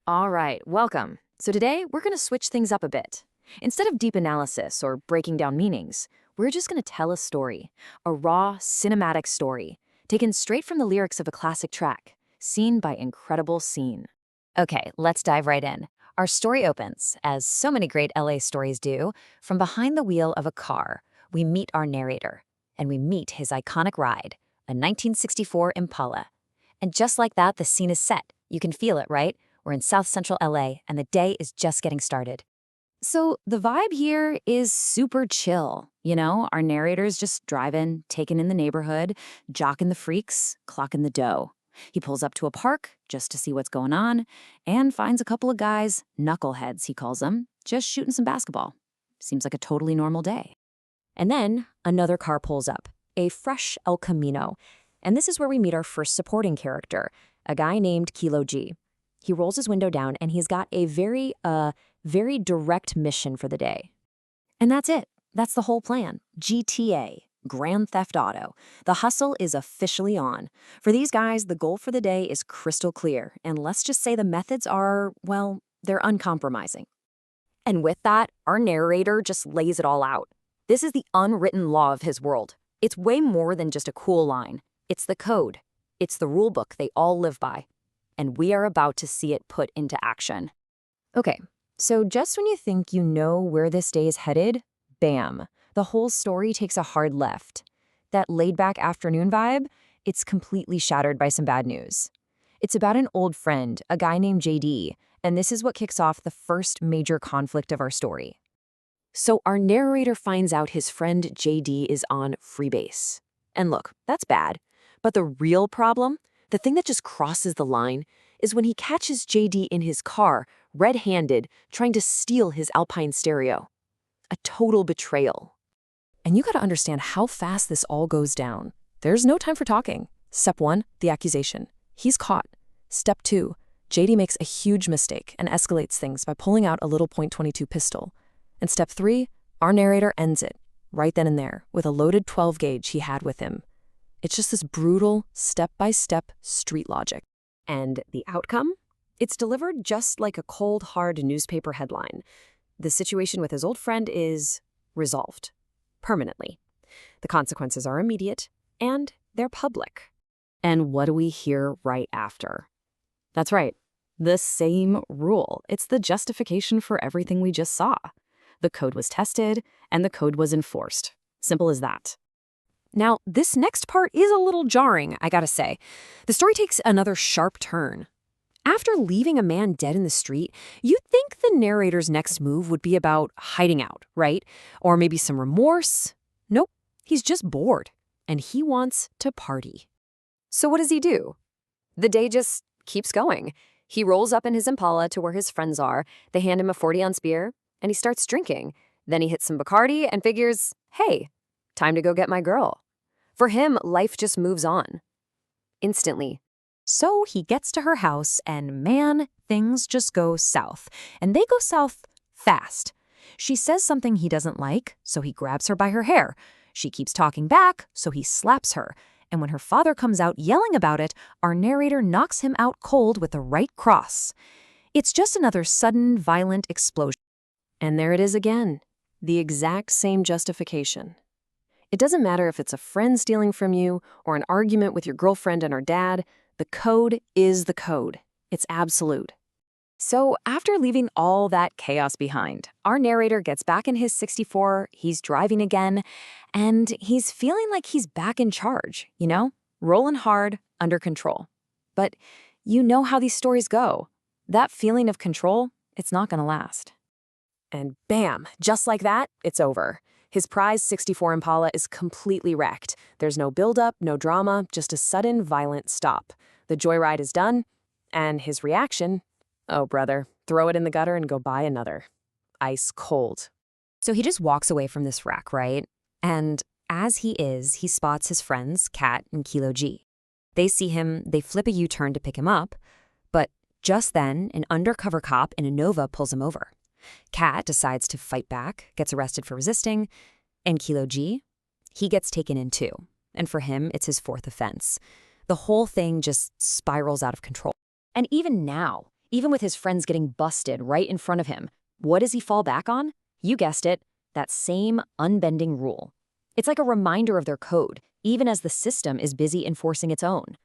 All right, welcome. So today we're going to switch things up a bit. Instead of deep analysis or breaking down meanings, we're just going to tell a story, a raw, cinematic story, taken straight from the lyrics of a classic track, scene by incredible scene. Okay, let's dive right in. Our story opens, as so many great LA stories do, from behind the wheel of a car. We meet our narrator, and we meet his iconic ride, a 1964 Impala. And just like that, the scene is set. You can feel it, right? We're in South Central LA, and the day is just getting started. So the vibe here is super chill. Our narrator's just driving, taking in the neighborhood, jocking the freaks, clocking the dough. He pulls up to a park just to see what's going on and finds a couple of guys, knuckleheads he calls them, just shooting some basketball. Seems like a totally normal day. And then another car pulls up, a fresh El Camino. And this is where we meet our first supporting character, a guy named Kilo G. He rolls his window down and he's got a very direct mission for the day. And that's it. That's the whole plan. GTA, Grand Theft Auto. The hustle is officially on. For these guys, the goal for the day is crystal clear. And let's just say the methods are, well, they're uncompromising. And with that, our narrator just lays it all out. This is the unwritten law of his world. It's way more than just a cool line. It's the code. It's the rule book they all live by. And we are about to see it put into action. Okay, so just when you think you know where this day is headed, bam, the whole story takes a hard left. That laid-back afternoon vibe, it's completely shattered by some bad news. It's about an old friend, a guy named JD, and this is what kicks off the first major conflict of our story. So our narrator finds out his friend JD is on freebase. And look, that's bad. But the real problem, the thing that just crosses the line, is when he catches JD in his car, red-handed, trying to steal his Alpine stereo. A total betrayal. And you gotta understand how fast this all goes down. There's no time for talking. Step 1, the accusation. He's caught. Step 2, JD makes a huge mistake and escalates things by pulling out a little .22 pistol. And step 3, our narrator ends it, right then and there, with a loaded 12 gauge he had with him. It's just this brutal, step-by-step street logic. And the outcome? It's delivered just like a cold, hard newspaper headline. The situation with his old friend is resolved. Permanently. The consequences are immediate, and they're public. And what do we hear right after? That's right. The same rule. It's the justification for everything we just saw. The code was tested, and the code was enforced. Simple as that. Now, this next part is a little jarring, I gotta say. The story takes another sharp turn. After leaving a man dead in the street, you'd think the narrator's next move would be about hiding out, right? Or maybe some remorse. Nope, he's just bored, and he wants to party. So what does he do? The day just keeps going. He rolls up in his Impala to where his friends are, they hand him a 40-ounce beer, and he starts drinking. Then he hits some Bacardi and figures, hey, time to go get my girl. For him, life just moves on. Instantly. So he gets to her house and man, things just go south. And they go south fast. She says something he doesn't like, so he grabs her by her hair. She keeps talking back, so he slaps her. And when her father comes out yelling about it, our narrator knocks him out cold with the right cross. It's just another sudden, violent explosion. And there it is again. The exact same justification. It doesn't matter if it's a friend stealing from you or an argument with your girlfriend and her dad, the code is the code. It's absolute. So after leaving all that chaos behind, our narrator gets back in his 64, he's driving again, and he's feeling like he's back in charge, rolling hard, under control. But you know how these stories go. That feeling of control, it's not gonna last. And bam, just like that, it's over. His prized 64 Impala is completely wrecked. There's no buildup, no drama, just a sudden, violent stop. The joyride is done, and his reaction, oh, brother, throw it in the gutter and go buy another. Ice cold. So he just walks away from this wreck, right? And as he spots his friends, Kat and Kilo G. They see him, they flip a U-turn to pick him up, but just then, an undercover cop in a Nova pulls him over. Kat decides to fight back, gets arrested for resisting, and Kilo G, he gets taken in too. And for him, it's his 4th offense. The whole thing just spirals out of control. And even now, Even with his friends getting busted right in front of him, what does he fall back on? You guessed it, that same unbending rule. It's like a reminder of their code, even as the system is busy enforcing its own.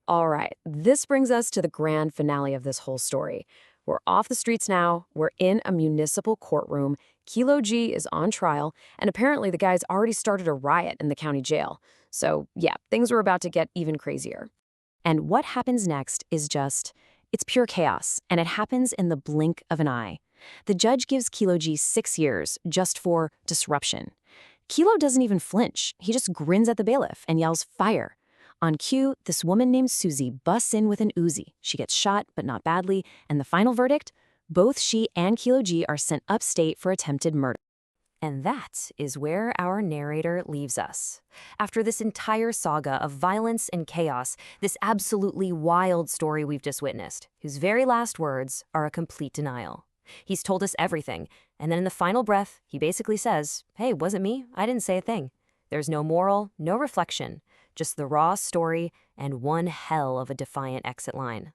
All right, this brings us to the grand finale of this whole story. We're off the streets now, we're in a municipal courtroom, Kilo G is on trial, and apparently the guy's already started a riot in the county jail. So yeah, things are about to get even crazier. And what happens next is it's pure chaos, and it happens in the blink of an eye. The judge gives Kilo G 6 years just for disruption. Kilo doesn't even flinch. He just grins at the bailiff and yells, "Fire." On cue, this woman named Suzy busts in with an Uzi. She gets shot, but not badly, and the final verdict? Both she and Kilo G are sent upstate for attempted murder. And that is where our narrator leaves us. After this entire saga of violence and chaos, this absolutely wild story we've just witnessed, whose very last words are a complete denial. He's told us everything, and then in the final breath, he basically says, "Hey, wasn't me. I didn't say a thing." There's no moral, no reflection, just the raw story and one hell of a defiant exit line.